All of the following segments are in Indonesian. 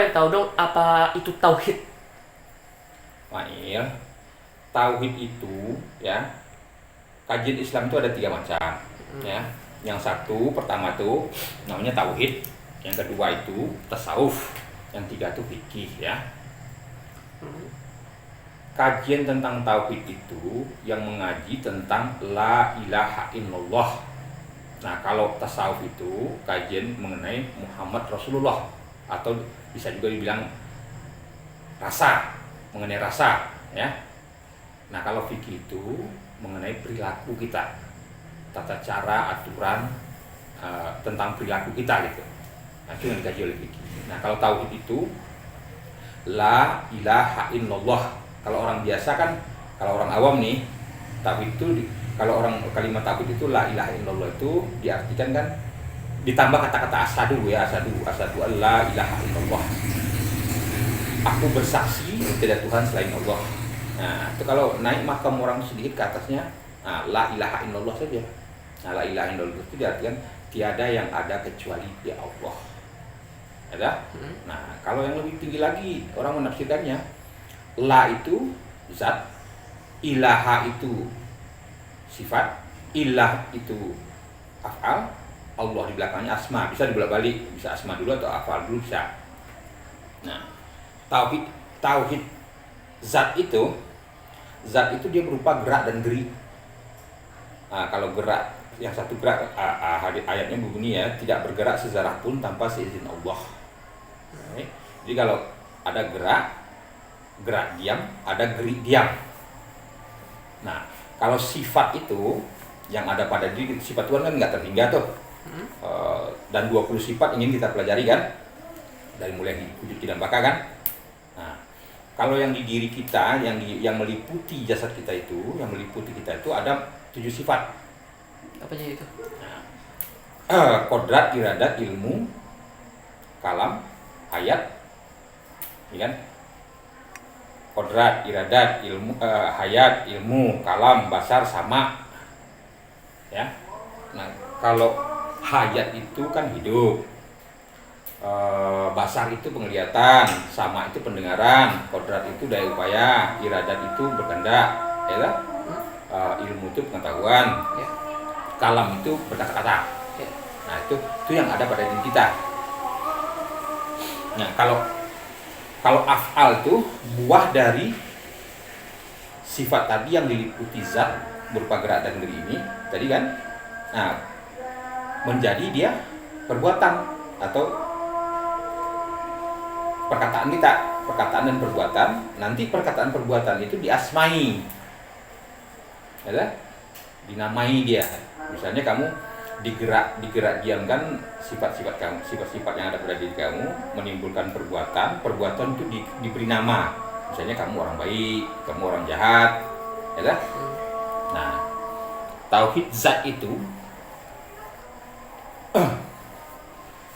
pengen tahu dong apa itu tauhid. Mail, tauhid itu ya, kajian Islam itu ada 3 macam ya. Yang satu pertama tuh namanya tauhid, yang kedua itu tasawuf, yang tiga itu fikih ya. Kajian tentang tauhid itu yang mengaji tentang la ilaha illallah. Nah, kalau tasawuf itu kajian mengenai Muhammad Rasulullah, atau bisa juga dibilang rasa, mengenai rasa ya. Nah, kalau fikih itu mengenai perilaku kita, tata cara, aturan tentang perilaku kita gitu. Nah, itu yang dikaji oleh fikih. Nah, kalau tauhid itu la ilaha illallah. Kalau orang biasa kan, kalau orang awam nih, tauhid itu kalau orang kalimat tauhid itu la ilaha illallah itu diartikan kan ditambah kata-kata asyhadu ya, asyhadu alla ilaha illallah. Aku bersaksi tidak Tuhan selain Allah. Nah, itu kalau naik makam orang sedikit ke atasnya, nah, la ilaha illallah saja. Nah, la ilaha illallah itu diartikan tiada yang ada kecuali dia Allah. Ada? Nah, kalau yang lebih tinggi lagi orang menafsirkannya, la itu zat, ilaha itu sifat, ilah itu af'al, Allah di belakangnya asma. Bisa dibolak-balik, bisa asma dulu atau af'al dulu bisa. Nah, tauhid zat itu dia berupa gerak dan geri. Nah, kalau gerak, yang satu gerak, ayatnya begini ya, tidak bergerak sezarah pun tanpa seizin Allah. Oke. Jadi kalau ada gerak diam, ada geri diam. Nah, kalau sifat itu yang ada pada diri, sifat Tuhan kan nggak terhingga tuh. Dan 20 sifat ingin kita pelajari kan, dari mulai wujud tidak baka kan. Nah, kalau yang di diri kita, yang meliputi jasad kita itu, ada 7 sifat. Apanya itu? Nah, kodrat, iradat, ilmu, kalam, hayat, ya kan? Kodrat, iradat, ilmu, hayat, ilmu, kalam, basar, sama ya. Nah, kalau hayat itu kan hidup, basar itu penglihatan, sama itu pendengaran, kodrat itu daya upaya, iradat itu berkehendak ya, ilmu itu pengetahuan ya. Kalam itu berkata-kata ya. Nah, itu yang ada pada diri kita. Nah, kalau af'al itu buah dari sifat tadi yang diliputi zat berupa gerak dan geri ini tadi kan. Nah, menjadi dia perbuatan atau perkataan kita, perkataan dan perbuatan. Nanti perkataan perbuatan itu diasmai, ya, dinamai dia. Misalnya kamu digerak diamkan sifat-sifat kamu, sifat-sifat yang ada pada diri kamu menimbulkan perbuatan itu diberi nama. Misalnya kamu orang baik, kamu orang jahat, ya kan? Nah, tauhid zat itu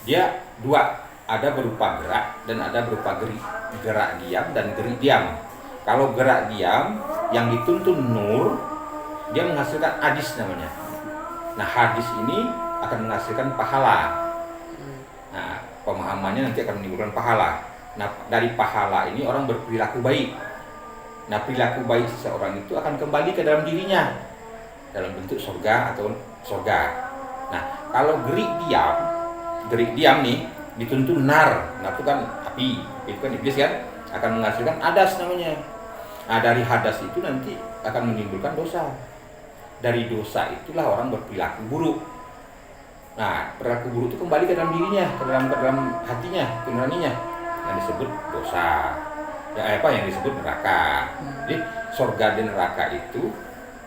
dia dua, ada berupa gerak dan ada berupa geri. Gerak diam dan geri diam. Kalau gerak diam yang dituntun nur, dia menghasilkan hadis namanya. Nah, hadis ini akan menghasilkan pahala. Nah, pemahamannya nanti akan menimbulkan pahala. Nah, dari pahala ini orang berperilaku baik. Nah, perilaku baik seseorang itu akan kembali ke dalam dirinya dalam bentuk surga atau surga. Nah, kalau geri diam nih dituntun nar itu kan api, itu kan iblis kan, akan menghasilkan hadas namanya. Nah, dari hadas itu nanti akan menimbulkan dosa. Dari dosa itulah orang berperilaku buruk. Nah, perilaku buruk itu kembali ke dalam dirinya, ke dalam hatinya, ke nuraninya, yang disebut dosa. Yang disebut neraka. Jadi surga dan neraka itu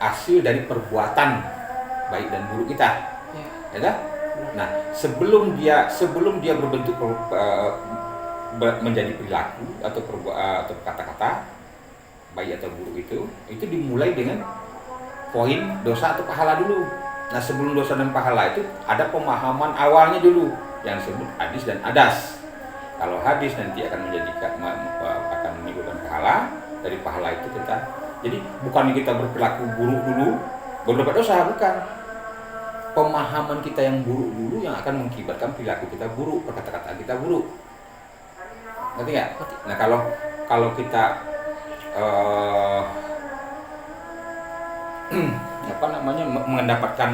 hasil dari perbuatan baik dan buruk kita. Ya kan? Nah, sebelum dia berbentuk menjadi perilaku atau kata-kata baik atau buruk itu dimulai dengan poin dosa atau pahala dulu. Nah, sebelum dosa dan pahala itu ada pemahaman awalnya dulu yang disebut hadis dan adas. Kalau hadis nanti akan menimbulkan pahala, dari pahala itu kita. Jadi bukan kita berperilaku buruk dulu baru dapat dosa, bukan. Pemahaman kita yang buruk dulu yang akan mengakibatkan perilaku kita buruk, perkataan kita buruk. Ngerti nggak? Ngerti. Nah kalau kita eh, apa namanya mendapatkan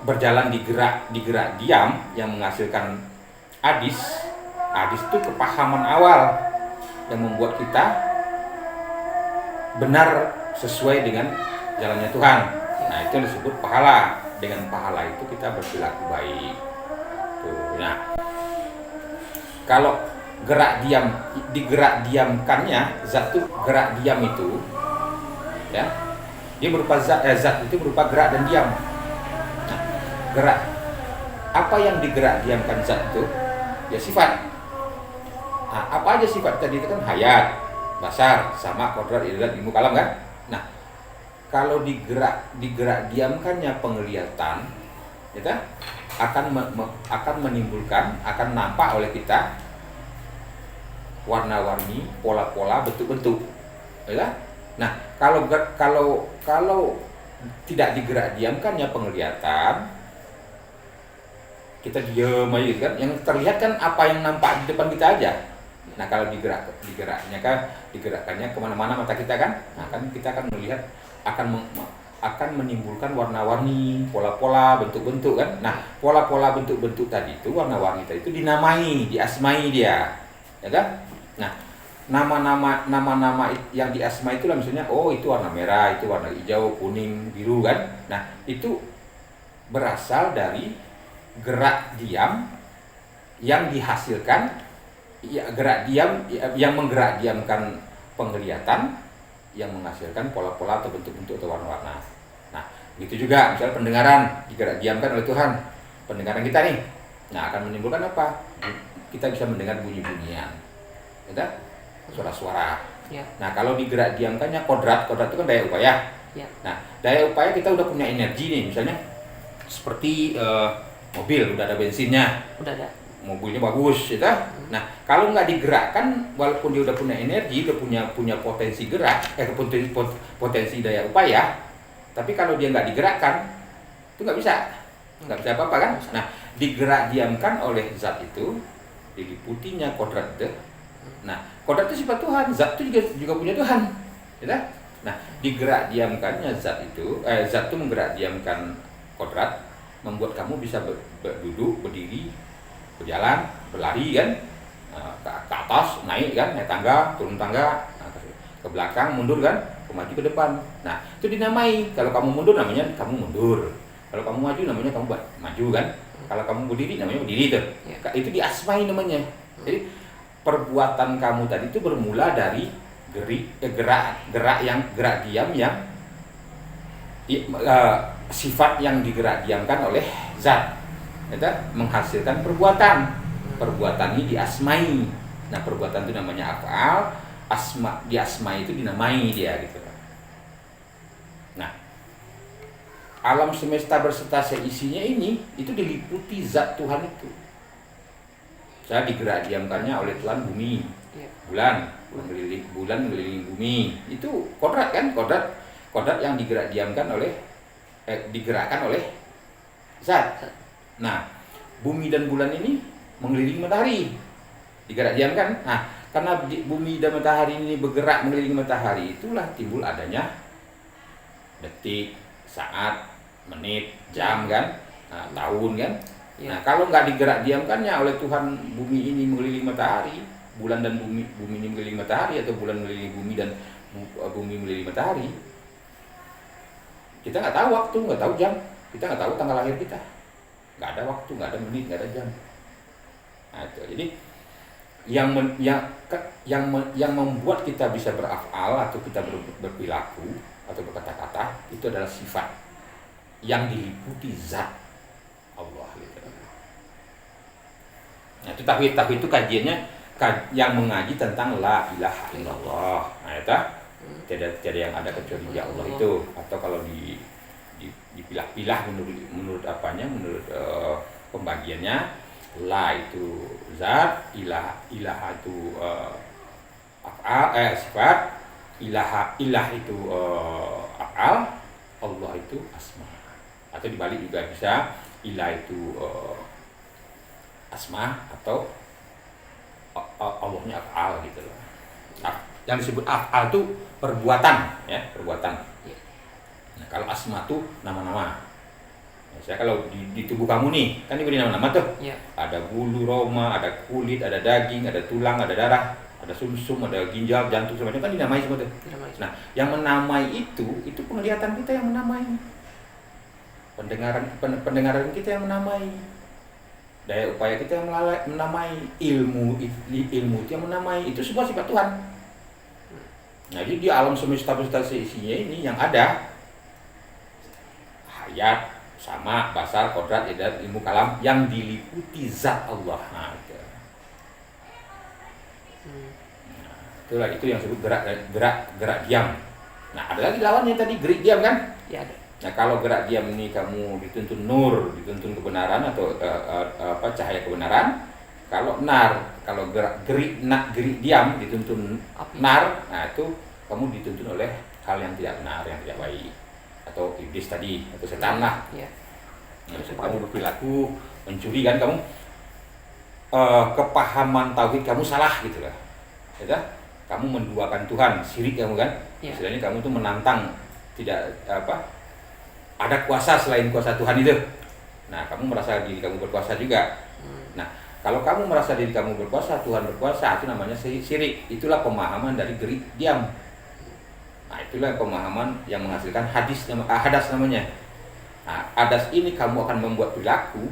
berjalan di gerak diam yang menghasilkan hadis itu kepahaman awal yang membuat kita benar sesuai dengan jalannya Tuhan. Nah itu yang disebut pahala. Dengan pahala itu kita berperilaku baik. Tuh. Nah kalau digerak diamkannya zat itu gerak diam itu ya dia berupa zat itu berupa gerak dan diam. Nah, gerak apa yang digerak diamkan zat itu ya sifat. Nah, apa aja sifat tadi itu kan hayat, basar, sama, kodrat, idat, ilmu, kalam kan. Nah kalau digerak diamkannya penglihatan ya akan menimbulkan, akan nampak oleh kita warna-warni, pola-pola, bentuk-bentuk, ya. Nah, kalau tidak digerak diamkannya penglihatan, kita diam aja gitu kan, yang terlihat kan apa yang nampak di depan kita aja. Nah, kalau digerakkannya kemana-mana mata kita kan, nah kan kita akan melihat akan menimbulkan warna-warni, pola-pola, bentuk-bentuk kan. Nah, pola-pola bentuk-bentuk tadi itu, warna-warni tadi itu dinamai, diasmai dia, ya kan? Nah, nama-nama yang diasmai itulah misalnya, oh itu warna merah, itu warna hijau, kuning, biru kan. Nah, itu berasal dari gerak diam yang dihasilkan, ya, gerak diam yang menggerak diamkan penglihatan yang menghasilkan pola-pola atau bentuk-bentuk atau warna-warna. Nah, begitu juga misalnya pendengaran digerak diamkan oleh Tuhan. Pendengaran kita nih, nah akan menimbulkan apa? Kita bisa mendengar bunyi-bunyian, ya, suara-suara. Ya. Nah, kalau digerak diamkannya kodrat itu kan daya upaya. Ya. Nah, daya upaya kita udah punya energi nih, misalnya seperti mobil udah ada bensinnya, Udah ada. mobilnya bagus, ya. Nah, kalau nggak digerakkan, walaupun dia udah punya energi, udah punya potensi gerak, potensi daya upaya, tapi kalau dia nggak digerakkan, itu nggak bisa apa-apa kan? Nah, digerak diamkan oleh zat itu, diliputinya kodrat itu. Nah, kodrat itu sifat Tuhan, zat itu juga punya Tuhan, ya. Nah, digerak diamkannya zat itu menggerak diamkan kodrat, membuat kamu bisa duduk, berdiri, berjalan, berlari kan, ke atas, naik kan, naik tangga, turun tangga, ke belakang, mundur kan, ke maju, ke depan. Nah, itu dinamai. Kalau kamu mundur namanya kamu mundur. Kalau kamu maju namanya kamu maju kan. Kalau kamu berdiri namanya berdiri tuh. Ya. Itu diasmai namanya. Jadi perbuatan kamu tadi itu bermula dari gerak diam yang sifat yang digerak diamkan oleh zat. Itu menghasilkan perbuatan ini diasmai. Nah, perbuatan itu namanya af'al, diasmai itu dinamai dia gitu. Nah, alam semesta berserta seisinya ini itu diliputi zat Tuhan itu. Saya digerak diamkannya oleh Tuhan bumi, bulan mengelilingi bumi. Itu kodrat kan, kodrat yang digerakkan oleh zat. Nah, bumi dan bulan ini mengelilingi matahari, digerak diamkan. Nah, karena bumi dan matahari ini bergerak mengelilingi matahari, itulah timbul adanya detik, saat, menit, jam kan, nah, tahun kan. Ya. Nah, kalau nggak digerak diamkannya oleh Tuhan, bumi ini mengelilingi matahari, bulan dan bumi ini mengelilingi matahari, atau bulan mengelilingi bumi dan bumi mengelilingi matahari, kita nggak tahu waktu, nggak tahu jam, kita nggak tahu tanggal lahir kita. Nggak ada waktu, nggak ada menit, nggak ada jam. Nah, itu. Jadi yang membuat kita bisa beraf'al atau kita berperilaku atau berkata-kata itu adalah sifat yang diliputi zat Allah. Gitu. Nah, itu tauhid itu kajiannya yang mengaji tentang la ilaha illallah. Nah, itu tiada yang ada kecuali dia Allah itu. Atau kalau dipilah-pilah menurut pembagiannya, la itu zat, ilah itu af'al, sifat, ilah itu af'al, Allah itu asma. Atau dibalik juga bisa, ilah itu asma atau Allahnya af'al gitu loh. Nah, yang disebut af'al itu perbuatan, ya, perbuatan. Ya. Nah, kalau asma itu nama-nama. Saya kalau di tubuh kamu nih, kan diberi nama-nama tuh. Ya. Ada bulu roma, ada kulit, ada daging, ada tulang, ada darah, ada sumsum, ada ginjal, jantung, semuanya kan dinamai semua tuh. Nah, yang menamai itu penglihatan kita yang menamai. Pendengaran kita yang menamai. Daya upaya kita yang menamai, ilmu itu yang menamai. Itu sebuah sifat Tuhan. Nah, jadi di alam semesta isinya ini yang ada hayat, sama, basar, kodrat, idat, ilmu kalam yang diliputi zat Allah. Nah, itulah itu yang disebut gerak diam. Nah, ada lagi lawannya tadi, gerik diam kan? Ya, ada. Nah, kalau gerak diam ini kamu dituntun nur, dituntun kebenaran atau cahaya kebenaran. Kalau gerik diam dituntun Api. nar, nah itu kamu dituntun oleh hal yang tidak benar, yang tidak baik, atau iblis tadi, atau setan lah. Ya. Nah, kamu berperilaku mencuri kan, kamu kepahaman tauhid kamu salah gitu lah, ya, kamu menduakan Tuhan, syirik kamu kan, Ya. istilahnya kamu tuh menantang tidak ada kuasa selain kuasa Tuhan itu. Nah, kamu merasa diri kamu berkuasa juga. Nah, kalau kamu merasa diri kamu berkuasa, Tuhan berkuasa, itu namanya syirik. Itulah pemahaman dari gerik diam. Nah, itulah pemahaman yang menghasilkan hadas namanya. Nah, hadas ini kamu akan membuat perilaku,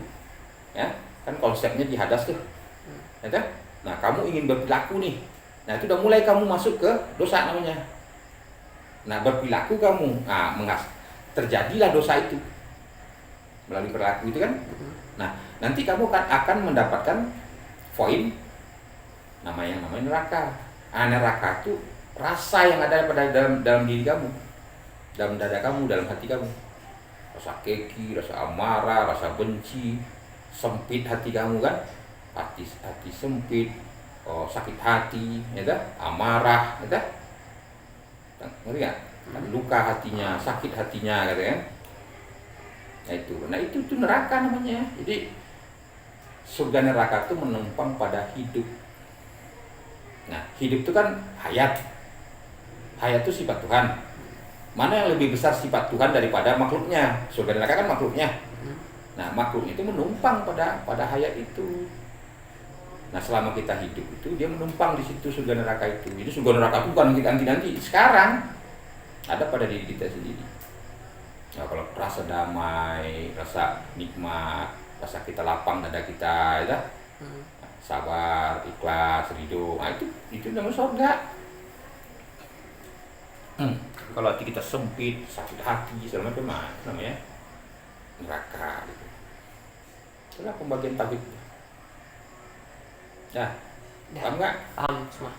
ya, kan konsepnya di hadas tuh, ya, kan? Nah, kamu ingin berperilaku nih, nah itu udah mulai kamu masuk ke dosa namanya. Nah, berperilaku kamu, terjadilah dosa itu melalui perilaku itu kan. Nah, nanti kamu akan mendapatkan poin namanya neraka. Neraka itu rasa yang ada pada dalam diri kamu, dalam dada kamu, dalam hati kamu. Rasa keki, rasa amarah, rasa benci, sempit hati kamu kan, hati sempit, sakit hati, ya kan? Amarah, ya kan? Ngerti nggak? Luka hatinya, sakit hatinya, katanya. Nah itu neraka namanya. Jadi surga neraka itu menumpang pada hidup. Nah, hidup itu kan hayat. Hayat itu sifat Tuhan. Mana yang lebih besar sifat Tuhan daripada makhluknya? Surga neraka kan makhluknya. Nah, makhluknya itu menumpang pada hayat itu. Nah, selama kita hidup itu dia menumpang di situ surga neraka itu. Jadi surga neraka itu bukan nanti. Sekarang ada pada diri kita sendiri. Nah, kalau rasa damai, rasa nikmat, rasa kita lapang dada kita, ya, sabar, ikhlas, ridho, nah itu namanya surga. Kalau hati kita sempit, sakit hati, segala macam, namanya neraka. Gitu. Itulah pembagian tauhid. Nah, paham nggak? Paham semua.